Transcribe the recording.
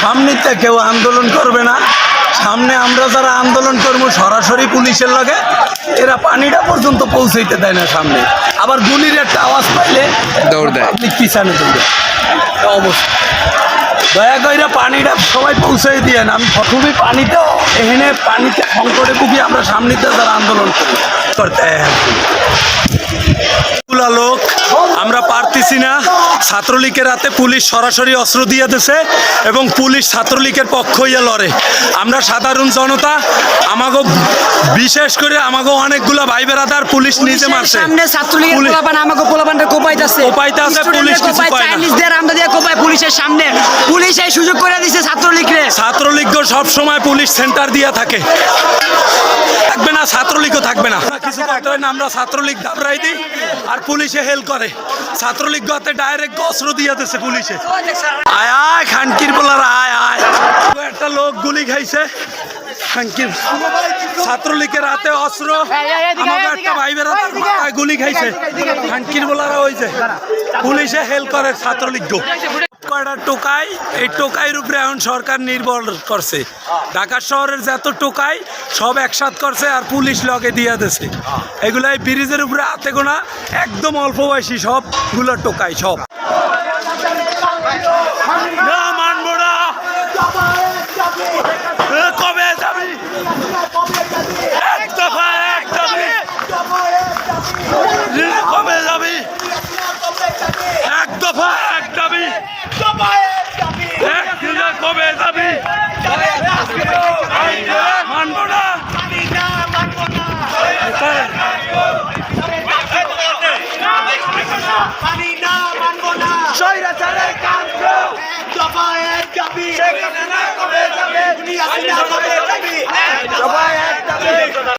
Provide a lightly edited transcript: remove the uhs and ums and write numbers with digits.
সামনেতে কেউ আন্দোলন করবে না। সামনে আমরা যারা আন্দোলন করবো সরাসরি পুলিশের লগে, এরা পানিটা পর্যন্ত পৌঁছাইতে দেয় না সামনে। আবার গুলির একটা আওয়াজ পাইলে দৌড় দেয়, পিছানে দৌড়ে অবস্থা। দয়া করে পানিটা সবাই পৌঁছাই দিয়ে না। আমি প্রথমে পানিতেও এখানে পানিতে সংকটে ভুগি আমরা সামনেতে যারা আন্দোলন করতে লোক আমরা পারতেছি না। ছাত্রলীগের হাতে পুলিশ সরাসরি অস্ত্র দিয়ে দিছে এবং পুলিশ ছাত্রলীগের পক্ষ হইয়া লড়ে। আমরা সাধারণ জনতা, আমাকে বিশেষ করে আমাকে অনেকগুলা ভাই বেড়াদার পুলিশ নিজে মারছে। সামনে ছাত্রলীগের পোলাপান আমাকে পোলাপানটা কোপাইতাছে, পুলিশ কিছু পায় না। জার্নালিস্টদের আমরা দিয়ে কোপায় পুলিশের সামনে। পুলিশ এই সুযোগ করে দিছে ছাত্রলীগরে। ছাত্রলীগ সব সময় পুলিশ সেন্টার দিয়া থাকে, থাকবে না ছাত্রলীগও থাকবে না। কিছু করতে হয় না, আমরা ছাত্রলীগ দাবড়াই দিই আর পুলিশে হেল্প করে। ছাত্রলীগ হাতে ডাইরেক্ট অস্ত্র দিয়ে দিচ্ছে পুলিশে। আয় আয় খানকির বলার আয় আয়, একটা লোক গুলি খাইছে খানকির। ছাত্রলীগের হাতে অস্ত্র, আমাকে একটা ভাই বেড়াতে গুলি খাইছে খানকির বলারা হয়েছে। পুলিশে হেল্প করে ছাত্রলীগ। কয়টা টোকাই, এই টোকাইয়ের উপরে এখন সরকার নির্ভর করছে। ঢাকা শহরের যত টোকাই সব একসাথ করছে আর পুলিশ লগে দিয়ে দিছে। এগুলো এই ব্রিজের উপরে হাতে গোনা একদম অল্প বয়সী সবগুলো টোকাই সব। না মানবো না, কবে যাবি? এক দফা এক দাবি, কবে যাবি? এক দফা এক দাবি, কবে যাবি? মানবো না, স্বৈরাচারের কাণ্ড, এক দফা এক দাবি।